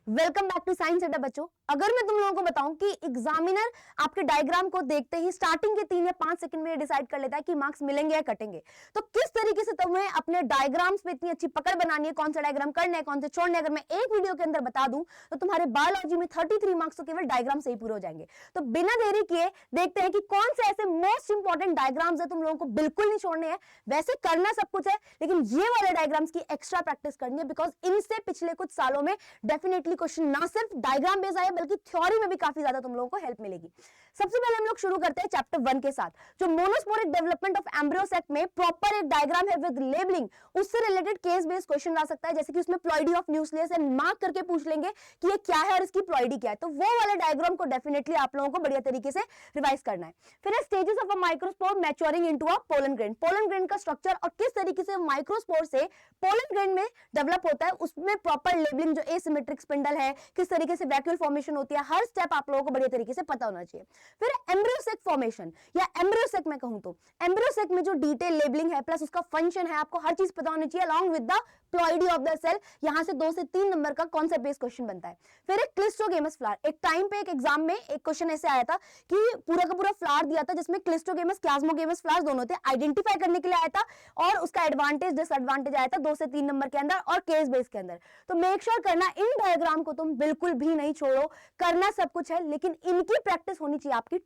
Welcome back to science अड्डा बच्चों। अगर मैं तुम लोगों को बताऊं कि एग्जामिनर आपके डायग्राम को देखते ही स्टार्टिंग के 3 या 5 सेकंड में डिसाइड कर लेता है कि मार्क्स मिलेंगे या कटेंगे, तो किस तरीके से तुम्हें अपने डायग्राम्स में इतनी अच्छी पकड़ बनानी है, कौन सा डायग्राम करना है, कौन से छोड़ना है, अगर मैं एक वीडियो के अंदर बता दूं तो तुम्हारे बायोलॉजी में 33 मार्क्स तो केवल डायग्राम से ही पूरे हो जाएंगे। तो बिना देरी किए देखते हैं कि कौन से ऐसे मोस्ट इंपॉर्टेंट डायग्राम्स है तुम लोगों को बिल्कुल नहीं छोड़ने हैं। वैसे करना सब कुछ है, लेकिन ये वाले डायग्राम्स की एक्स्ट्रा प्रैक्टिस करनी है, बिकॉज इनसे पिछले कुछ सालों में डेफिनेटली क्वेश्चन ना सिर्फ डायग्राम बेस्ड आए बल्कि थ्योरी में भी काफी ज्यादा तुम लोगों को हेल्प मिलेगी। सबसे पहले हम लोग शुरू करते हैं चैप्टर 1 के साथ, जो monosporic development of embryo sac में प्रॉपर एक डायग्राम है विद लेबलिंग, उससे रिलेटेड केस बेस्ड क्वेश्चन आ सकता है, जैसे कि उसमें ploidy of nucleus and mark करके पूछ लेंगे कि ये क्या है और इसकी प्लॉइडी क्या है। तो वो वाले डायग्राम को डेफिनेटली आप लोगों को बढ़िया तरीके से रिवाइज करना है। फिर stages of a microspore maturing into a pollen grain, pollen grain का स्ट्रक्चर और किस तरीके से माइक्रोस्पोर से पोलन ग्रेन में डेवलप होता है, उसमें प्रॉपर लेबलिंग, जो एसिमेट्रिक स्पिंडल है, किस तरीके से वैक्यूल फॉर्मेशन होती है, हर स्टेप आप लोगों को बढ़िया तरीके से पता होना चाहिए। फिर एम्ब्रियोसेक फॉर्मेशन या एम्ब्रियोसेक में कहूं तो एम्ब्रियोसेक में जो डिटेल लेबलिंग है प्लस उसका फंक्शन है, आपको हर चीज पता होनी चाहिए along with the ploidy of the cell. यहां से 2 से 3 नंबर का कॉन्सेप्ट बेस्ड क्वेश्चन बनता है। फिर एक क्लिस्ट्रोगेमस फ्लावर, एक टाइम पे एक एग्जाम में एक क्वेश्चन ऐसे आया था कि पूरा का पूरा फ्लावर दिया था जिसमें क्लिस्ट्रोगेमस क्लाज्मोगेमस फ्लावर्स दोनों थे, आइडेंटिफाई करने के लिए आया था और उसका एडवांटेज डिसएडवांटेज आया था 2 से 3 नंबर के अंदर और केस बेस के अंदर। तो मेक श्योर करना इन डायग्राम को तुम बिल्कुल भी नहीं छोड़ो, करना सब कुछ है लेकिन इनकी प्रैक्टिस होनी चाहिए आपकी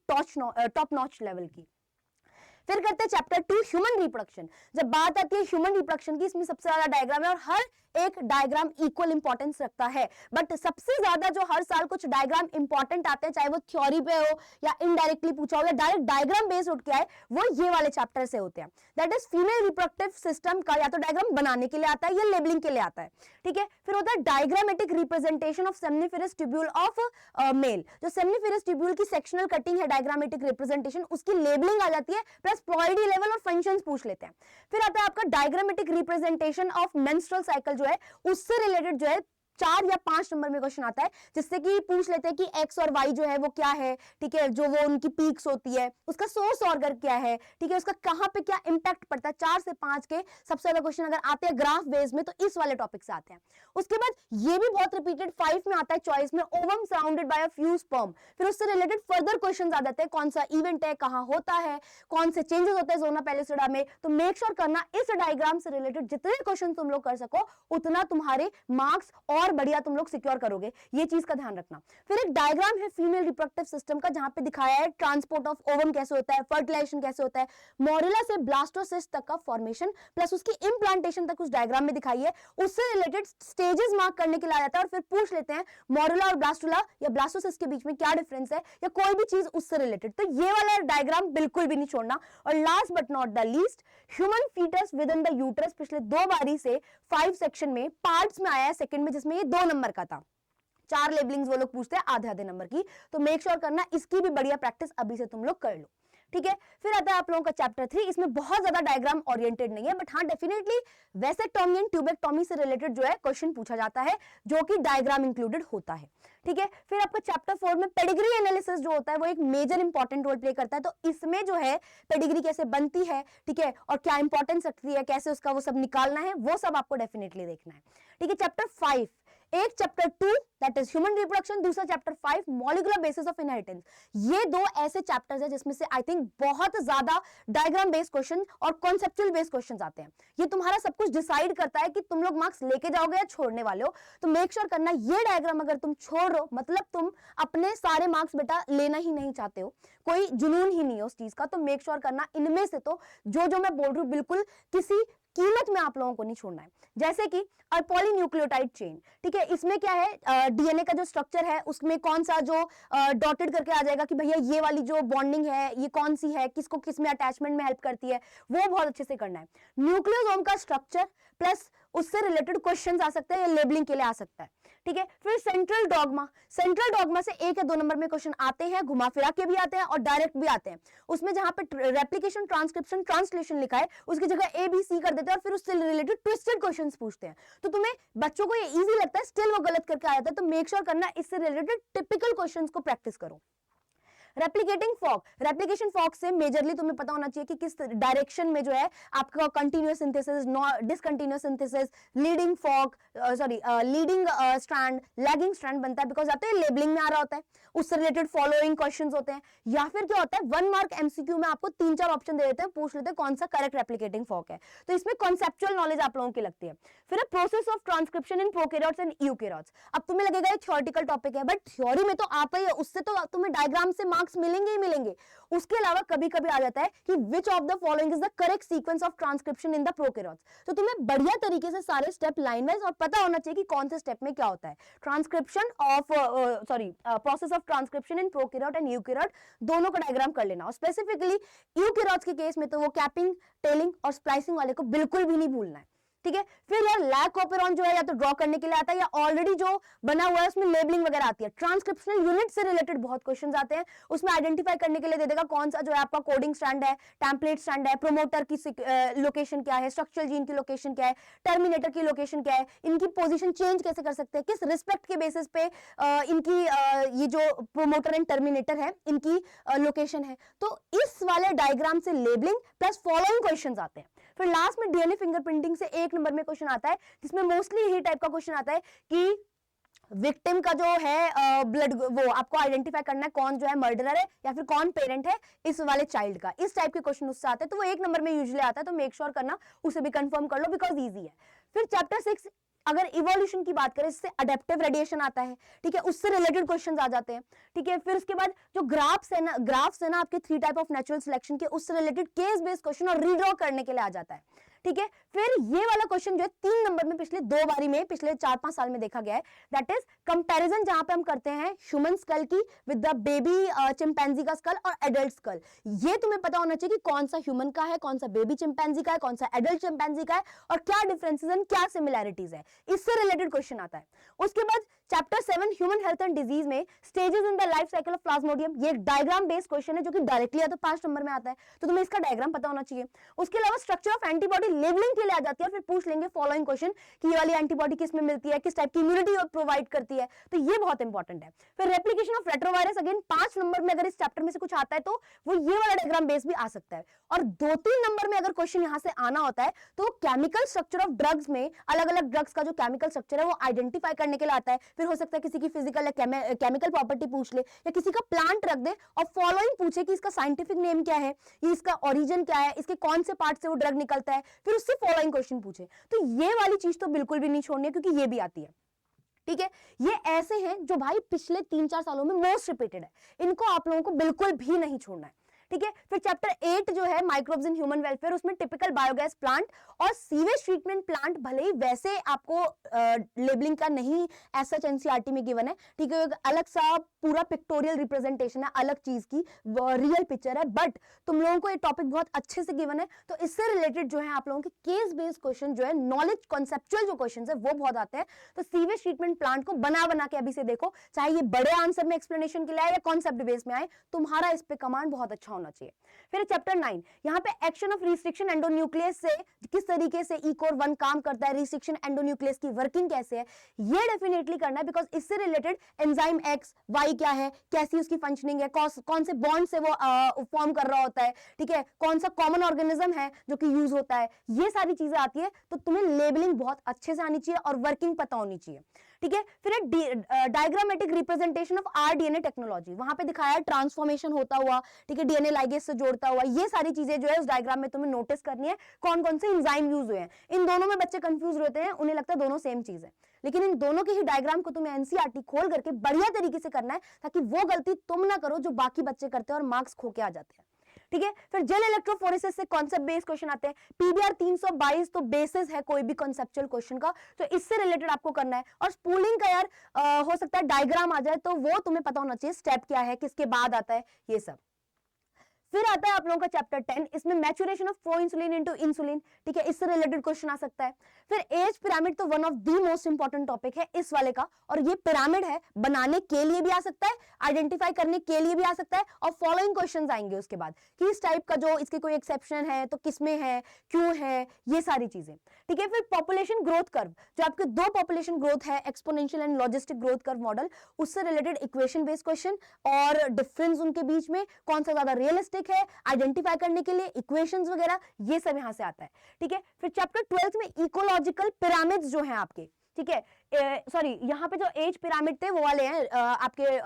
टॉप नॉच लेवल की। फिर करते हैं चैप्टर 2 ह्यूमन रिप्रोडक्शन। जब बात आती है ह्यूमन रिप्रोडक्शन की, इसमें सबसे ज्यादा डायग्राम है और हर एक डायग्राम इक्वल इंपॉर्टेंस रखता है, बट सबसे ज्यादा जो हर साल कुछ डायग्राम इंपॉर्टेंट आते हैं, चाहे वो थ्योरी पे हो या इनडायरेक्टली पूछा हो या डायरेक्ट डायग्राम बेस्ड उठ के आए, वो ये वाले चैप्टर से होते हैं। That is female reproductive system का या तो डायग्राम बनाने के लिए आता है या लेबलिंग के लिए आता है, ठीक है। फिर होता है diagrammatic representation of सेमनिफेरस tubule of male, जो सेमनिफेरस ट्यूब्यूल की सेक्शनल कटिंग है, डायग्रामेटिक रिप्रेजेंटेशन, उसकी लेबलिंग आ जाती है, प्लस प्लॉइडी लेवल और फंक्शंस पूछ लेते हैं। फिर आता है आपका diagrammatic representation of menstrual cycle, जो है उससे रिलेटेड जो है 4 या 5 नंबर में क्वेश्चन आता है, जिससे कि पूछ लेते हैं कि एक्स और वाई जो है वो क्या है, ठीक है, जो वो उनकी पीक्स होती है, उसका सोर्स ऑर्गन क्या है, ठीक है, उसका कहां पे क्या इंपैक्ट पड़ता है। 4 से 5 के सबसे ज्यादा क्वेश्चन अगर आते हैं ग्राफ बेस में तो इस वाले टॉपिक से आते हैं। उसके बाद ये भी बहुत रिपीटेड 5 में आता है चॉइस में, ovum surrounded by a few sperm. फिर उससे रिलेटेड फर्दर क्वेश्चन आ जाते हैं, कौन सा इवेंट है, कहां होता है, कौन से चेंजेस होते हैं जोना पैलिसडा में। तो मेक श्योर करना इस डायग्राम से रिलेटेड जितने क्वेश्चन तुम लोग कर सको उतना तुम्हारे मार्क्स और बढ़िया तुम लोग सिक्योर करोगे, ये चीज का ध्यान रखना। फिर एक डायग्राम है फीमेल रिप्रोडक्टिव सिस्टम का, जहां पे दिखाया है ट्रांसपोर्ट ऑफ ओवम कैसे होता है, फर्टिलाइजेशन कैसे होता है, मोरिला से ब्लास्टोसिस्ट तक का फॉर्मेशन प्लस उसकी इंप्लांटेशन तक उस डायग्राम में दिखाई है। उससे रिलेटेड स्टेजेस मार्क करने के लिए आ जाता है और फिर पूछ लेते हैं मोरिला और ब्लास्टुला या ब्लास्टोसिस्ट के बीच में क्या डिफरेंस है या कोई भी चीज उससे रिलेटेड। तो ये वाला डायग्राम बिल्कुल भी नहीं छोड़ना। और last but not the least, human foetus within the uterus, पिछले 2 बारी से 5 सेक्शन में पार्ट्स में आया है सेकंड में, जिसमें ये 2 नंबर का था। 4 लेबलिंग्स वो लोग पूछते हैं आधे आधे नंबर की, तो मेक श्योर करना इसकी भी बढ़िया प्रैक्टिस अभी से तुम लोग कर लो, ठीक है। फिर आता है आप लोगों का चैप्टर 3, इसमें बहुत ज्यादा डायग्राम ओरिएंटेड नहीं है, बट हाँ डेफिनेटली वैसेक्टोमी एंड ट्यूबेक्टोमी से रिलेटेड जो है क्वेश्चन पूछा जाता है, जो कि डायग्राम इंक्लूडेड होता है, ठीक है। फिर आपका चैप्टर 4 में पेडिग्री एनालिसिस जो होता है वो एक मेजर इंपॉर्टेंट रोल प्ले करता है। तो इसमें जो है पेडिग्री कैसे बनती है, ठीक है, और क्या इंपॉर्टेंस रखती है, कैसे उसका वो सब निकालना है, वो सब आपको डेफिनेटली देखना है, ठीक है। चैप्टर 5, एक chapter 2 that is human reproduction, दूसरा chapter 5 molecular basis of inheritance. ये 2 ऐसे चैप्टर्स हैं जिसमें से आई थिंक बहुत ज्यादा डायग्राम बेस्ड क्वेश्चन और कॉन्सेप्चुअल बेस्ड क्वेश्चंस आते हैं। ये तुम्हारा सब कुछ डिसाइड करता है कि तुम लोग मार्क्स लेके जाओगे या छोड़ने वाले हो। तो मेक श्योर करना ये डायग्राम अगर तुम छोड़ रहे हो मतलब तुम अपने सारे मार्क्स बेटा लेना ही नहीं चाहते हो, कोई जुनून ही नहीं है उस चीज का। तो मेक श्योर करना इनमें से तो जो मैं बोल रही हूँ बिल्कुल किसी कीमत में आप लोगों को नहीं छोड़ना है। जैसे कि पॉलीन्यूक्लियोटाइड चेन, ठीक है, इसमें क्या है, डीएनए का जो स्ट्रक्चर है उसमें कौन सा जो डॉटेड करके आ जाएगा कि भैया ये वाली जो बॉन्डिंग है ये कौन सी है, किसको किस में अटैचमेंट में हेल्प करती है, वो बहुत अच्छे से करना है। न्यूक्लियोसोम का स्ट्रक्चर प्लस उससे रिलेटेड क्वेश्चन आ सकते हैं या लेबलिंग के लिए आ सकता है, ठीक है। फिर सेंट्रल डॉगमा, सेंट्रल डॉगमा से 1 या 2 नंबर में क्वेश्चन आते हैं, घुमा फिरा के भी आते हैं और डायरेक्ट भी आते हैं। उसमें जहां पे रेप्लिकेशन ट्रांसक्रिप्शन ट्रांसलेशन लिखा है उसकी जगह ABC कर देते हैं और फिर उससे रिलेटेड ट्विस्टेड क्वेश्चंस पूछते हैं। तो तुम्हें बच्चों को ये इजी लगता है, स्टिल वो गलत करके आ जाता है। तो मेक श्योर करना इससे रिलेटेड टिपिकल क्वेश्चंस को प्रैक्टिस करो। रेप्लिकेटिंग फॉक, रेप्लिकेशन फॉक से मेजरली तुम्हें पता होना चाहिए कि किस डायरेक्शन में जो है आपका continuous synthesis, discontinuous synthesis, leading fork, leading strand, lagging strand बनता है, बिकॉज आपको लेबलिंग में आ रहा होता है, उससे रिलेटेड फॉलोइंग क्वेश्चंस होते हैं। या फिर क्या होता है, 1 मार्क एमसीक्यू में आपको 3-4 ऑप्शन दे देते हैं, पूछ लेते हैं कौन सा करेक्ट रेप्लिकेटिंग फॉक है, तो इसमें कॉन्सेप्चुअल नॉलेज आप लोगों की लगती है। फिर process of transcription in prokaryotes and eukaryotes. अब तुम्हें लगेगा ये थ्योरेटिकल टॉपिक है, बट थ्योरी में तो आता ही है, उससे तो तुम्हें डायग्राम से मार्क्स मिलेंगे ही मिलेंगे। उसके अलावा कभी कभी आ जाता है कि which of the following is the correct sequence of transcription in the prokaryotes. तो तुम्हें बढ़िया तरीके से सारे स्टेप लाइन वाइज और पता होना चाहिए कि कौन से स्टेप में क्या होता है। Transcription of process of transcription in prokaryote and eukaryote, दोनों का डायग्राम कर लेना। और स्पेसिफिकली यूकैरियोट्स के केस में तो वो कैपिंग, टेलिंग और स्प्लाइसिंग वाले को बिल्कुल भी नहीं भूलना है, ठीक है। फिर यार लैग कॉपीरॉन जो है या तो ड्रॉ करने के लिए आता है या ऑलरेडी जो बना हुआ है उसमें लेबलिंग वगैरह आती है। ट्रांसक्रिप्शनल यूनिट से रिलेटेड बहुत क्वेश्चंस आते हैं, उसमें आइडेंटिफाई करने के लिए दे देगा कौन सा जो है आपका कोडिंग स्टैंड है, टेम्पलेट स्टैंड है, प्रोमोटर की लोकेशन क्या है, स्ट्रक्चरल जीन की लोकेशन क्या है, टर्मिनेटर की लोकेशन क्या है, इनकी पोजीशन चेंज कैसे कर सकते हैं, किस रिस्पेक्ट के बेसिस पे इनकी ये जो प्रोमोटर एंड टर्मिनेटर है इनकी लोकेशन है। तो इस वाले डायग्राम से लेबलिंग प्लस फॉलोइंग क्वेश्चंस आते हैं। फिर लास्ट में डीएनए फिंगरप्रिंटिंग से 1 नंबर में क्वेश्चन आता है, जिसमें मोस्टली यही टाइप का क्वेश्चन आता है कि विक्टिम का जो है ब्लड, वो आपको आइडेंटिफाई करना है कौन जो है मर्डरर है या फिर कौन पेरेंट है इस वाले चाइल्ड का। इस टाइप के क्वेश्चन उससे आते हैं, तो वो 1 नंबर में यूजुअली आता है, तो मेक श्योर करना उसे भी कंफर्म कर लो बिकॉज इजी है। फिर चैप्टर 6 अगर इवोल्यूशन की बात करें, इससे अडेप्टिव रेडिएशन आता है, ठीक है, उससे रिलेटेड क्वेश्चंस आ जाते हैं, ठीक है। फिर उसके बाद जो ग्राफ्स है ना आपके 3 टाइप ऑफ नेचुरल सिलेक्शन के, उससे रिलेटेड केस बेस्ड क्वेश्चन और रीड्रॉ करने के लिए आ जाता है, ठीक है। फिर ये वाला क्वेश्चन जो है 3 नंबर में पिछले 2 बारी में पिछले 4-5 साल में देखा गया है, दैट इज कंपैरिजन, जहां पे हम करते हैं ह्यूमन स्कल की विद द बेबी चिंपैंजी का स्कल और एडल्ट स्कल। ये तुम्हें पता होना चाहिए कि कौन सा ह्यूमन का है, कौन सा बेबी चिंपैंजी का है, कौन सा एडल्ट चिंपैंजी का है और क्या डिफरेंसेस एंड क्या सिमिलैरिटीज है, इससे रिलेटेड क्वेश्चन आता है। उसके बाद chapter 7 human health and disease में stages in the life cycle of plasmodium, ये एक डायग्राम बेस्ड क्वेश्चन है जो कि डायरेक्टली या तो 5 नंबर में आता है, तो तुम्हें इसका डायग्राम पता होना चाहिए। उसके अलावा स्ट्रक्चर ऑफ एंटीबॉडी लेबलिंग के लिए आ जाती है, फिर पूछ लेंगे फॉलोइंग क्वेश्चन कि ये वाली एंटीबॉडी किस में मिलती है, किस टाइप की इम्यूनिटी प्रोवाइड करती है, तो ये बहुत इंपॉर्टेंट है। फिर replication of retrovirus, again 5 number में अगर इस चैप्टर में से कुछ आता है तो वो ये वाला डायग्राम बेस भी आ सकता है। और 2-3 नंबर में अगर क्वेश्चन यहां से आना होता है तो केमिकल स्ट्रक्चर ऑफ ड्रग्स में अलग अलग ड्रग्स का जो केमिकल स्ट्रक्चर है वो आइडेंटिफाई करने के लिए आता है। फिर हो सकता है किसी की फिजिकल या केमिकल प्रॉपर्टी पूछ ले या किसी का प्लांट रख दे और फॉलोइंग पूछे कि इसका साइंटिफिक नेम क्या है, ये इसका ओरिजिन क्या है, इसके कौन से पार्ट से वो ड्रग निकलता है, फिर उससे फॉलोइंग क्वेश्चन पूछे। तो ये वाली चीज तो बिल्कुल भी नहीं छोड़नी है क्योंकि ये भी आती है, ठीक है। ये ऐसे हैं जो भाई पिछले 3-4 सालों में मोस्ट रिपीटेड है, इनको आप लोगों को बिल्कुल भी नहीं छोड़ना है, ठीक है। फिर चैप्टर 8 जो है माइक्रोब्स इन ह्यूमन वेलफेयर, उसमें टिपिकल बायोगैस प्लांट और सीवेज ट्रीटमेंट प्लांट भले ही वैसे आपको लेबलिंग का नहीं ऐसा एनसीईआरटी में गिवन है, ठीक है, अलग सा पूरा पिक्टोरियल रिप्रेजेंटेशन है, अलग चीज की रियल पिक्चर है, बट तुम लोगों को ये टॉपिक बहुत अच्छे से गिवन है, तो इससे रिलेटेड जो है आप लोगों के केस बेस्ड क्वेश्चन जो है, नॉलेज कॉन्सेप्चुअल जो क्वेश्चन है वो बहुत आते हैं। तो सीवेज ट्रीटमेंट प्लांट को बना के अभी से देखो, चाहे ये बड़े आंसर में एक्सप्लेनेशन के लिए आए या कॉन्सेप्ट बेस में आए, तुम्हारा इस पे कमांड बहुत अच्छा होना चाहिए। फिर चैप्टर 9, यहाँ पे एक्शन ऑफ रिस्ट्रिक्शन एंडोन्यूक्लियस से किस तरीके से ईकोर 1 काम करता है, रिस्ट्रिक्शन एंडोन्यूक्लियस की वर्किंग कैसे है, ये डेफिनेटली करना है बिकॉज इससे रिलेटेड एंजाइम एक्स वाई क्या है, कैसी उसकी फंक्शनिंग है, कौन से बॉन्ड से वो फॉर्म कर रहा होता है, ठीक है, कौन सा कॉमन ऑर्गेनिज्म है जो कि यूज होता है, ये सारी चीजें आती है। तो तुम्हें लेबलिंग बहुत अच्छे से आनी चाहिए और वर्किंग पता होनी चाहिए, ठीक है। फिर diagrammatic representation of rDNA technology, वहां पे दिखाया है ट्रांसफॉर्मेशन होता हुआ, ठीक है, डीएनए लाइगेज से जोड़ता हुआ, ये सारी चीजें जो है उस डायग्राम में तुम्हें नोटिस करनी है, कौन कौन से एंजाइम यूज हुए हैं। इन दोनों में बच्चे कंफ्यूज होते हैं, उन्हें लगता है दोनों सेम चीज है, लेकिन इन दोनों के ही डायग्राम को तुम्हें एनसीईआरटी खोल करके बढ़िया तरीके से करना है ताकि वो गलती तुम ना करो जो बाकी बच्चे करते हैं और मार्क्स खो के आ जाते हैं, ठीक है। फिर जेल इलेक्ट्रोफोरेसिस से कॉन्सेप्ट बेस्ड क्वेश्चन आते हैं, पीबीआर 322 तो बेसिस है कोई भी कॉन्सेप्चुअल क्वेश्चन का, तो इससे रिलेटेड आपको करना है। और स्पूलिंग का यार हो सकता है डायग्राम आ जाए तो वो तुम्हें पता होना चाहिए स्टेप क्या है, किसके बाद आता है, ये सब। फिर आता है आप लोगों का चैप्टर 10, इसमें maturation of pro insulin into insulin, ठीक है, इससे रिलेटेड क्वेश्चन आ सकता है। फिर एज पिरामिड तो one of the most important topic है इस वाले का, और ये पिरामिड है बनाने के लिए भी आ सकता है, आइडेंटिफाई करने के लिए भी आ सकता है, और फॉलोइंग क्वेश्चंस आएंगे उसके बाद कि इस टाइप का जो इसके कोई एक्सेप्शन है तो किसमें है, क्यों है, ये सारी चीजें। ठीक है। फिर पॉपुलेशन ग्रोथ कर्व, जो आपके दो पॉपुलेशन ग्रोथ है, exponential and logistic growth curve model, उससे रिलेटेड इक्वेशन बेस्ड क्वेश्चन और डिफरेंस उनके बीच में कौन सा ज्यादा रियलिस्टिक है आइडेंटिफाई करने के लिए, इक्वेशंस वगैरह, ये सब यहां से आता है। ठीक है। फिर चैप्टर 12 में इकोलॉजिकल पिरामिड्स जो हैं आपके, ठीक है, सॉरी यहाँ पे जो एज पिरामिड थे वो वाले हैं आपके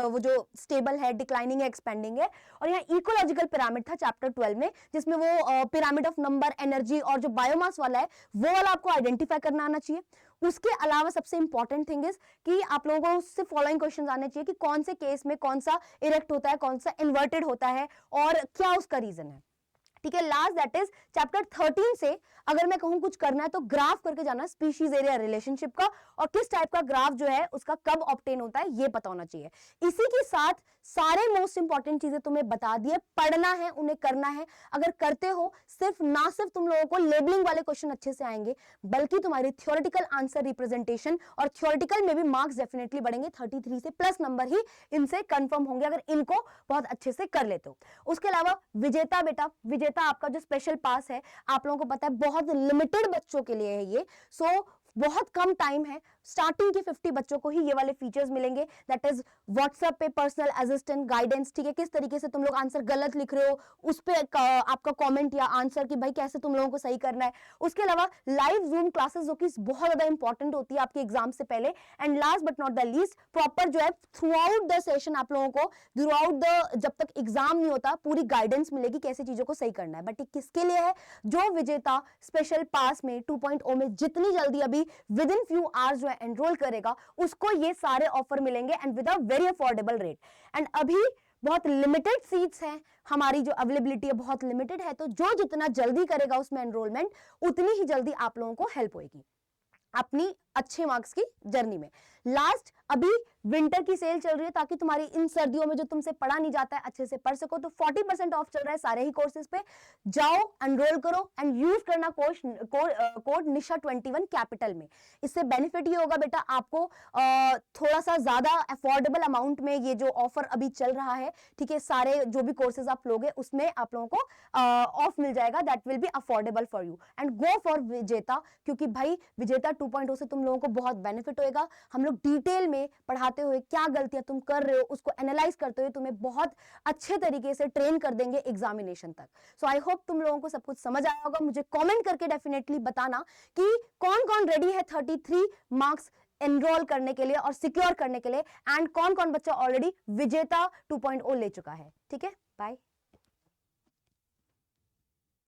वो जो स्टेबल है, डिक्लाइनिंग है, एक्सपेंडिंग है, और यहाँ इकोलॉजिकल पिरामिड था चैप्टर 12 में, जिसमें वो पिरामिड ऑफ नंबर, एनर्जी और जो बायोमास वाला है वो वाला आपको आइडेंटिफाई करना आना चाहिए। उसके अलावा सबसे इंपॉर्टेंट थिंग इज कि आप लोगों को उससे फॉलोइंग क्वेश्चंस आने चाहिए कि कौन से केस में कौन सा इरेक्ट होता है, कौन सा इन्वर्टेड होता है और क्या उसका रीजन है। ठीक है। लास्ट दैट इज चैप्टर 13 से अगर मैं कहूं कुछ करना है तो ग्राफ करके जाना स्पीशीज एरिया रिलेशनशिप का, और किस टाइप का ग्राफ जो है उसका कब ऑब्टेन होता है ये पता होना चाहिए। इसी के साथ सारे मोस्ट इंपॉर्टेंट चीजें तुम्हें बता दिए, पढ़ना है, उन्हें करना है। अगर करते हो ना सिर्फ तुम लोगों को लेबलिंग वाले क्वेश्चन अच्छे से आएंगे, बल्कि तुम्हारी थ्योरेटिकल आंसर रिप्रेजेंटेशन और थ्योरेटिकल में भी मार्क्स डेफिनेटली बढ़ेंगे। 33 से प्लस नंबर ही इनसे कंफर्म होंगे अगर इनको बहुत अच्छे से कर लेते हो। उसके अलावा विजेता बेटा, विजेता आपका जो स्पेशल पास है, आप लोगों को पता है बहुत लिमिटेड बच्चों के लिए है ये, सो बहुत कम टाइम है, स्टार्टिंग के 50 बच्चों को ही ये वाले फीचर्स मिलेंगे, दैट इज व्हाट्सएप पे पर्सनल असिस्टेंट गाइडेंस। ठीक है, किस तरीके से तुम लोग आंसर गलत लिख रहे हो उस पे आपका कमेंट या आंसर कि भाई कैसे तुम लोगों को सही करना है। उसके अलावा लाइव जूम क्लासेस जो कि बहुत ज्यादा इंपॉर्टेंट होती है आपके एग्जाम से पहले। And last but not the least, proper जो है थ्रू आउट द सेशन आप लोगों को थ्रू आउट द जब तक एग्जाम नहीं होता पूरी गाइडेंस मिलेगी कैसे चीजों को सही करना है। बट ये किसके लिए है? जो विजेता स्पेशल पास में 2.0 में जितनी जल्दी अभी विद इन फ्यू आवर्स जो है एनरोल करेगा उसको ये सारे ऑफर मिलेंगे and with a very affordable rate. And अभी बहुत लिमिटेड सीट्स हैं, हमारी जो अवेलेबिलिटी है बहुत लिमिटेड है, तो जो जितना जल्दी करेगा उसमें एनरोलमेंट उतनी ही जल्दी आप लोगों को हेल्प होगी अपनी अच्छे मार्क्स की जर्नी में। लास्ट, अभी विंटर की सेल चल रही है ताकि तुम्हारी इन सर्दियों में जो तुमसे पढ़ा नहीं जाता है अच्छे से पढ़ सको, तो 40% ऑफ चल रहा है सारे ही कोर्सेज पे। जाओ, एनरोल करो एंड यूज करना कोड निशा 21 कैपिटल में। इससे बेनिफिट ये होगा बेटा आपको थोड़ा सा ज्यादा अफोर्डेबल अमाउंट में ये जो ऑफर अभी चल रहा है, ठीक है, सारे जो भी कोर्सेज आप लोगे उसमें आप लोगों को ऑफ मिल जाएगा, that will be affordable for you. And go for विजेता, क्योंकि भाई विजेता 2.0 से तुम लोगों को बहुत बेनिफिट होएगा। हम लोग डिटेल में पढ़ाते हुए क्या गलतियां तुम कर रहे हो उसको एनालाइज करते हुए तुम्हें बहुत अच्छे तरीके से ट्रेन कर देंगे एग्जामिनेशन तक। सो आई होप तुम लोगों को सब कुछ समझ आया होगा। मुझे कमेंट करके डेफिनेटली बताना कि कौन कौन रेडी है 33 मार्क्स एनरोल करने के लिए और सिक्योर करने के लिए, एंड कौन कौन बच्चा ऑलरेडी विजेता 2.0 ले चुका है। ठीक है, बाय।